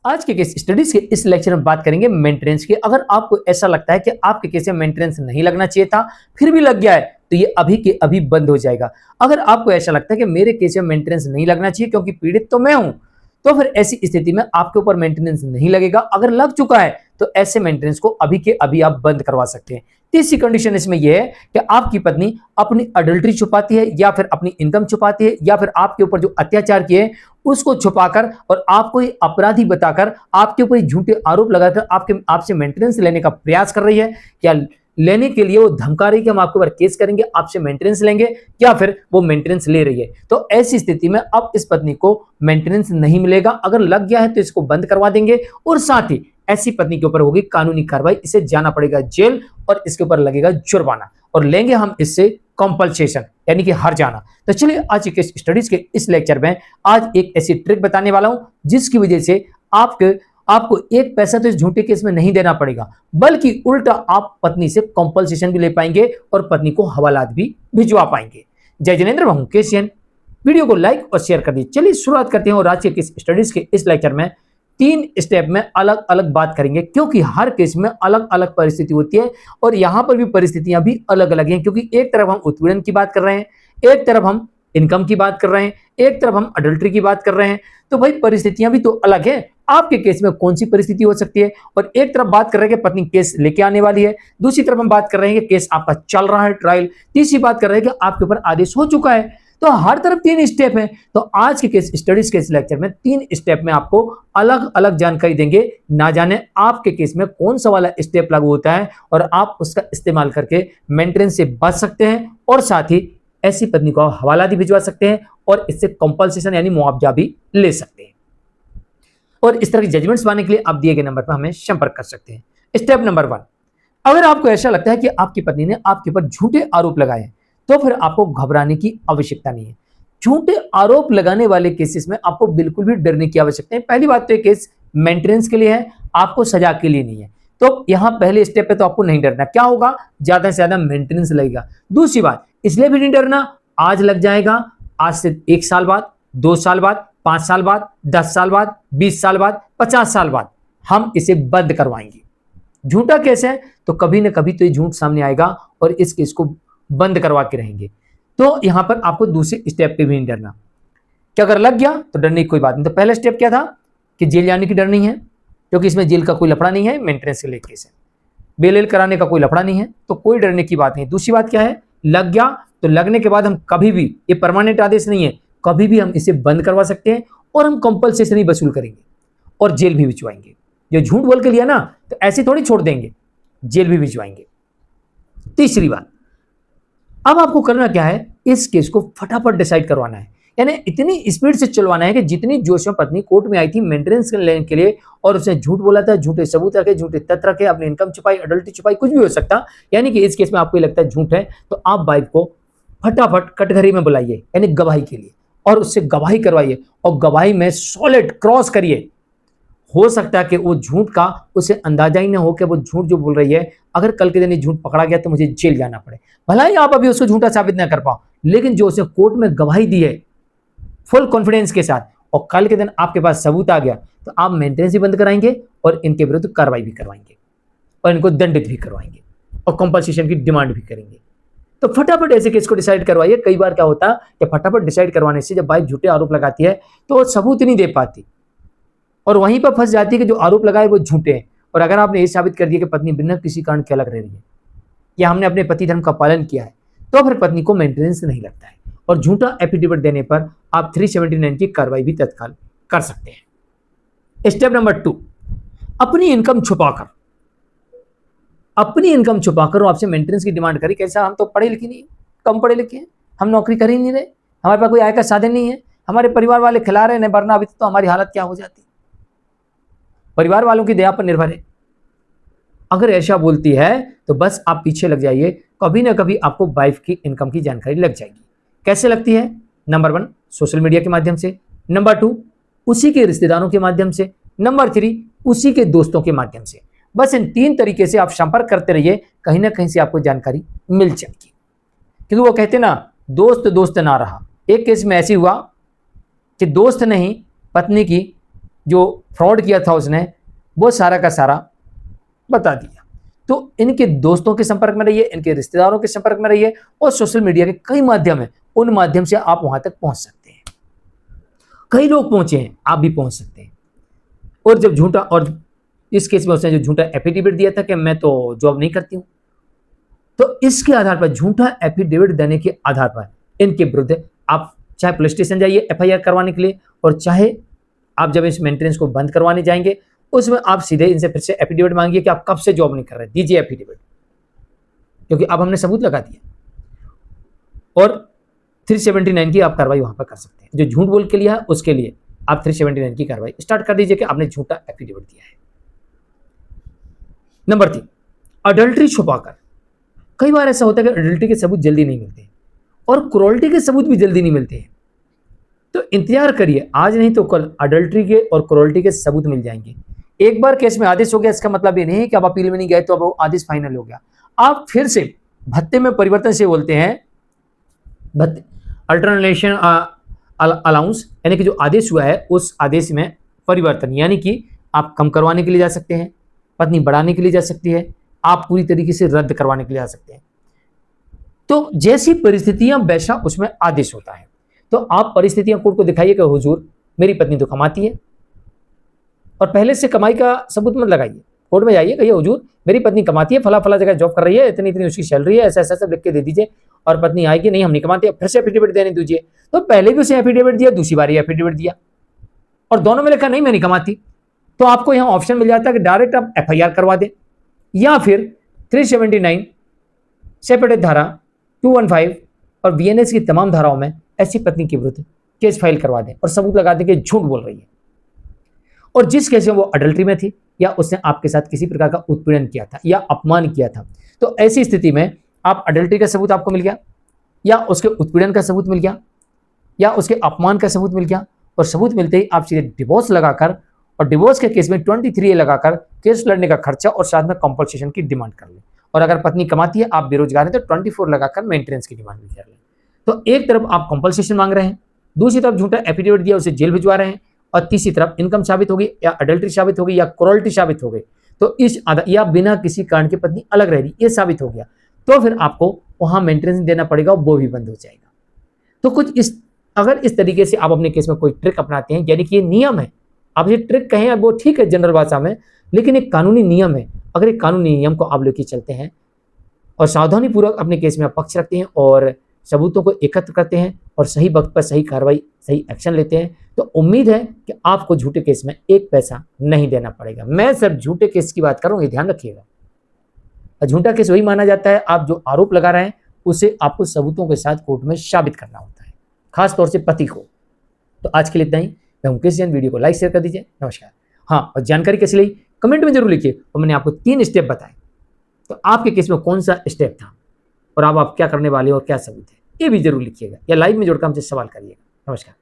आज के case studies के इस लेक्चर में बात करेंगे मेंटेनेंस की। अगर आपको ऐसा लगता है कि आपके केस में मेंटेनेंस नहीं लगना चाहिए था, फिर भी लग गया है, तो ये अभी के अभी बंद हो जाएगा। अगर आपको ऐसा लगता है कि मेरे केस में मेंटेनेंस नहीं लगना चाहिए क्योंकि पीड़ित तो मैं हूं, तो फिर ऐसी स्थिति में आपके ऊपर मेंटेनेंस नहीं लगेगा। अगर लग चुका है तो ऐसे मेंटेनेंस को अभी के अभी आप बंद करवा सकते हैं। तीसरी कंडीशन इसमें यह है कि आपकी पत्नी अपनी अडल्ट्री छुपाती है, या फिर अपनी इनकम छुपाती है, या फिर आपके ऊपर जो अत्याचार किए उसको छुपाकर और आपको ही अपराधी बताकर, आपके ऊपर झूठे आरोप लगाकर आपसे मेंटेनेंस लेने का प्रयास कर रही है, या लेने के लिए वो धमका रही है कि हम आपके ऊपर केस करेंगे, आपसे मेंटेनेंस लेंगे, या फिर वो मेंटेनेंस ले रही है। तो ऐसी स्थिति में अब इस पत्नी को मेंटेनेंस नहीं मिलेगा। अगर लग गया है तो इसको बंद करवा देंगे, और साथ ही ऐसी पत्नी के ऊपर होगी कानूनी कार्रवाई, इसे जाना पड़ेगा जेल और इसके ऊपर लगेगा जुर्माना, और लेंगे हम इससे कॉम्पल्सेशन यानी कि हर जाना। तो चलिए आज के स्टडीज के इस लेक्चर में आज एक ऐसी ट्रिक बताने वाला हूं जिसकी वजह से आपको एक पैसा तो इस झूठे केस में नहीं देना पड़ेगा, बल्कि उल्टा आप पत्नी से कॉम्पल्सेशन भी ले पाएंगे और पत्नी को हवालात भी भिजवा पाएंगे। जय जिनेंद्र, मैं हूं केसीएन। वीडियो को लाइक और शेयर कर दीजिए। चलिए शुरुआत करते हैं और आज के स्टडीज के इस लेक्चर में 3 स्टेप में अलग अलग बात करेंगे, क्योंकि हर केस में अलग अलग परिस्थिति होती है और यहां पर भी परिस्थितियां भी अलग अलग हैं। क्योंकि एक तरफ हम उत्पीड़न की बात कर रहे हैं, एक तरफ हम इनकम की बात कर रहे हैं, एक तरफ हम अडल्ट्री की बात कर रहे हैं, तो भाई परिस्थितियां भी तो अलग है। आपके केस में कौन सी परिस्थिति हो सकती है? और एक तरफ बात कर रहे हैं कि पत्नी केस लेके आने वाली है, दूसरी तरफ हम बात कर रहे हैं कि केस आपका चल रहा है ट्रायल, तीसरी बात कर रहे हैं कि आपके ऊपर आदेश हो चुका है। तो हर तरफ 3 स्टेप है। तो आज के केस स्टडीज के इस लेक्चर में 3 स्टेप में आपको अलग अलग जानकारी देंगे। ना जाने आपके केस में कौन सा वाला स्टेप लागू होता है और आप उसका इस्तेमाल करके मेंटेनेंस से बच सकते हैं, और साथ ही ऐसी पत्नी को हवाला भी भिजवा सकते हैं और इससे कंपल्सेशन यानी मुआवजा भी ले सकते हैं। और इस तरह के जजमेंट्स पाने के लिए आप दिए गए नंबर पर हमें संपर्क कर सकते हैं। स्टेप नंबर 1, अगर आपको ऐसा लगता है कि आपकी पत्नी ने आपके ऊपर झूठे आरोप लगाए हैं, तो फिर आपको घबराने की आवश्यकता नहीं है। झूठे आरोप लगाने वाले केसेस में आपको बिल्कुल भी डरने की आवश्यकता नहीं। पहली बात तो ये केस मेंटेनेंस के लिए है, आपको सजा के लिए नहीं है। तो यहां पहले स्टेप पे तो आपको नहीं डरना। क्या होगा? ज्यादा से ज्यादा मेंटेनेंस लगेगा। दूसरी बात, इसलिए भी नहीं डरना, आज लग जाएगा, आज से 1 साल बाद, 2 साल बाद, 5 साल बाद, 10 साल बाद, 20 साल बाद, 50 साल बाद हम इसे बंद करवाएंगे। झूठा केस है तो कभी ना कभी तो ये झूठ सामने आएगा और इस केस को बंद करवा के रहेंगे। तो यहां पर आपको दूसरे स्टेप पे भी नहीं डरना कि अगर लग गया तो डरने की कोई बात नहीं। तो पहला स्टेप क्या था कि जेल जाने की डर नहीं है, क्योंकि इसमें जेल का कोई लफड़ा नहीं है, मेंटेनेंस के लिए केस है, बेल कराने का कोई लफड़ा नहीं है, तो कोई डरने की बात नहीं। दूसरी बात क्या है, लग गया तो लगने के बाद हम कभी भी, ये परमानेंट आदेश नहीं है, कभी भी हम इसे बंद करवा सकते हैं और हम कंपल्सेशन ही वसूल करेंगे और जेल भी भिजवाएंगे। जो झूठ बोल के लिया ना, तो ऐसे थोड़ी छोड़ देंगे, जेल भी भिजवाएंगे। तीसरी बात, अब आपको करना क्या है, इस केस को फटाफट डिसाइड करवाना है, यानी इतनी स्पीड से चलवाना है कि जितनी जोश में पत्नी कोर्ट में आई थी मेंटेनेंस लेने के लिए और उसने झूठ बोला था, झूठे सबूत रखे, झूठे तथ्य रखे, अपनी इनकम छुपाई, अडल्टी छुपाई, कुछ भी हो सकता, यानी कि इस केस में आपको लगता है झूठ है, तो आप वाइफ को फटाफट कटघरे में बुलाइए, यानी गवाही के लिए, और उससे गवाही करवाइए और गवाही में सॉलिड क्रॉस करिए। हो सकता है कि वो झूठ का उसे अंदाजा ही ना हो कि वो झूठ जो बोल रही है, अगर कल के दिन ये झूठ पकड़ा गया तो मुझे जेल जाना पड़े। भला ही आप अभी उसको झूठा साबित ना कर पाओ, लेकिन जो उसने कोर्ट में गवाही दी है फुल कॉन्फिडेंस के साथ, और कल के दिन आपके पास सबूत आ गया, तो आप मेंटेनेंस भी बंद कराएंगे और इनके विरुद्ध कार्रवाई भी करवाएंगे और इनको दंडित भी करवाएंगे और कंपनसेशन की डिमांड भी करेंगे। तो फटाफट ऐसे केस को डिसाइड करवाइए। कई बार क्या होता है कि फटाफट डिसाइड करवाने से जब वाइफ झूठे आरोप लगाती है तो सबूत नहीं दे पाती और वहीं पर फंस जाती है कि जो आरोप लगाए वो झूठे हैं। और अगर आपने ये साबित कर दिया कि पत्नी बिना किसी कारण के अलग रह रही है या हमने अपने पति धर्म का पालन किया है, तो फिर पत्नी को मेंटेनेंस नहीं लगता है और झूठा एफिडेविट देने पर आप 379 की कार्रवाई भी तत्काल कर सकते हैं। स्टेप नंबर 2, अपनी इनकम छुपाकर और आपसे मेंटेनेंस की डिमांड करी। कैसा? हम तो पढ़े लिखे नहीं, कम पढ़े लिखे हैं, हम नौकरी कर ही नहीं रहे, हमारे पास कोई आय का साधन नहीं है, हमारे परिवार वाले खिला रहे हैं, वरना अभी तो हमारी हालत क्या हो जाती, परिवार वालों की दया पर निर्भर है। अगर ऐसा बोलती है तो बस आप पीछे लग जाइए, कभी ना कभी आपको वाइफ की इनकम की जानकारी लग जाएगी। कैसे लगती है? नंबर 1, सोशल मीडिया के माध्यम से, नंबर 2, उसी के रिश्तेदारों के माध्यम से, नंबर 3, उसी के दोस्तों के माध्यम से। बस इन 3 तरीके से आप संपर्क करते रहिए, कहीं ना कहीं से आपको जानकारी मिल जाएगी। क्योंकि वो कहते ना, दोस्त ना रहा। एक केस में ऐसी हुआ कि दोस्त ने ही पत्नी की जो फ्रॉड किया था उसने वो सारा का सारा बता दिया। तो इनके दोस्तों के संपर्क में रहिए, इनके रिश्तेदारों के संपर्क में रहिए, और सोशल मीडिया के कई माध्यम है, उन माध्यम से आप वहां तक पहुंच सकते हैं। कई लोग पहुंचे हैं, आप भी पहुंच सकते हैं। और जब झूठा, और इस केस में उसने जो झूठा एफिडेविट दिया था कि मैं तो जॉब नहीं करती हूं, तो इसके आधार पर, झूठा एफिडेविट देने के आधार पर इनके विरुद्ध आप चाहे पुलिस स्टेशन जाइए एफआईआर करवाने के लिए, और चाहे आप जब इस मेंटेनेंस को बंद करवाने जाएंगे उसमें आप सीधे इनसे फिर से एफिडेविट मांगिए कि आप कब से जॉब नहीं कर रहे, दीजिए एफिडेविट, क्योंकि अब हमने सबूत लगा दिया। और 379 की आप कार्रवाई वहां पर कर सकते हैं। जो झूठ बोल के लिया है उसके लिए आप 379 की कार्रवाई स्टार्ट कर दीजिए कि आपने झूठा एफिडेविट दिया है। नंबर 3, अडल्ट्री छुपाकर। कई बार ऐसा होता है कि अडल्ट्री के सबूत जल्दी नहीं मिलते और क्रूरल्टी के सबूत भी जल्दी नहीं मिलते हैं, तो इंतजार करिए, आज नहीं तो कल अडल्ट्री के और क्रूरल्टी के सबूत मिल जाएंगे। एक बार केस में आदेश हो गया इसका मतलब ये नहीं है कि आप अपील में नहीं गए तो अब आदेश फाइनल हो गया। आप फिर से भत्ते में परिवर्तन से बोलते हैं, भत्ते अल्टरनेशन अलाउंस, यानी कि जो आदेश हुआ है उस आदेश में परिवर्तन, यानी कि आप कम करवाने के लिए जा सकते हैं, पत्नी बढ़ाने के लिए जा सकती है, आप पूरी तरीके से रद्द करवाने के लिए जा सकते हैं। तो जैसी परिस्थितियां वैसा उसमें आदेश होता है। तो आप परिस्थितियां कोर्ट को दिखाइए कि हुजूर मेरी पत्नी तो कमाती है, और पहले से कमाई का सबूत मत लगाइए, कोर्ट में जाइए कहिए हुजूर मेरी पत्नी कमाती है, फला फला जगह जॉब कर रही है, इतनी इतनी उसकी सैलरी है, ऐसा ऐसा सब लिख के दे दीजिए, और पत्नी आएगी नहीं हम नहीं कमाते, फिर से एफिडेविट देने दीजिए। तो पहले भी उसे एफिडेविट दिया, दूसरी बार एफिडेविट दिया, और दोनों में लिखा नहीं मैं नहीं कमाती, तो आपको यहाँ ऑप्शन मिल जाता है कि डायरेक्ट आप एफआईआर करवा दें, या फिर 379 सेपरेट धारा 215 और बीएनएस की तमाम धाराओं में ऐसी पत्नी के विरुद्ध केस फाइल करवा दें और सबूत लगा दें कि झूठ बोल रही है, और जिस केस में वो अडल्ट्री में थी या उसने आपके साथ किसी प्रकार का उत्पीड़न किया था या अपमान किया था, तो ऐसी स्थिति में आप अडल्ट्री का सबूत आपको मिल गया, या उसके उत्पीड़न का सबूत मिल गया, या उसके अपमान का सबूत मिल गया, और सबूत मिलते ही आप सीधे डिवोर्स लगाकर, और डिवोर्स के केस में 23A लगाकर केस लड़ने का खर्चा और साथ में कॉम्पनसेशन की डिमांड कर लें, और अगर पत्नी कमाती है आप बेरोजगार हैं तो 24 लगाकर मेंटेनेंस की डिमांड भी कर लें। तो एक तरफ आप कॉम्पनसेशन मांग रहे हैं, दूसरी तरफ झूठा एफिडेविट दिया उसे जेल भिजवा रहे हैं, और तीसरी तरफ इनकम साबित होगी या अडल्ट्री साबित होगी या क्रूरल्टी साबित हो गई, तो इस या बिना किसी कारण की पत्नी अलग रह रही, ये साबित हो गया, तो फिर आपको वहां मेंटेनेंस देना पड़ेगा, वो भी बंद हो जाएगा। तो कुछ इस, अगर इस तरीके से आप अपने केस में कोई ट्रिक अपनाते हैं, यानी कि ये नियम है, आप ये ट्रिक कहें वो ठीक है जनरल भाषा में, लेकिन एक कानूनी नियम है, अगर एक कानूनी नियम को आप लेके चलते हैं और सावधानी पूर्वक अपने केस में आप पक्ष रखते हैं और सबूतों को एकत्र करते हैं और सही वक्त पर सही कार्रवाई, सही एक्शन लेते हैं, तो उम्मीद है कि आपको झूठे केस में एक पैसा नहीं देना पड़ेगा। मैं सिर्फ झूठे केस की बात कर रहा हूं, ये ध्यान रखिएगा। झूठा केस वही माना जाता है आप जो आरोप लगा रहे हैं उसे आपको सबूतों के साथ कोर्ट में साबित करना होता है, खासतौर से पति को। तो आज के लिए इतना ही। मैं मुकेश जैन, वीडियो को लाइक शेयर कर दीजिए। नमस्कार। हाँ, और जानकारी कैसी लगी कमेंट में जरूर लिखिए, और मैंने आपको 3 स्टेप बताए, तो आपके केस में कौन सा स्टेप था और आप क्या करने वाले हो और क्या सबूत है, ये भी जरूर लिखिएगा, या लाइव में जुड़कर हमसे सवाल करिएगा। नमस्कार।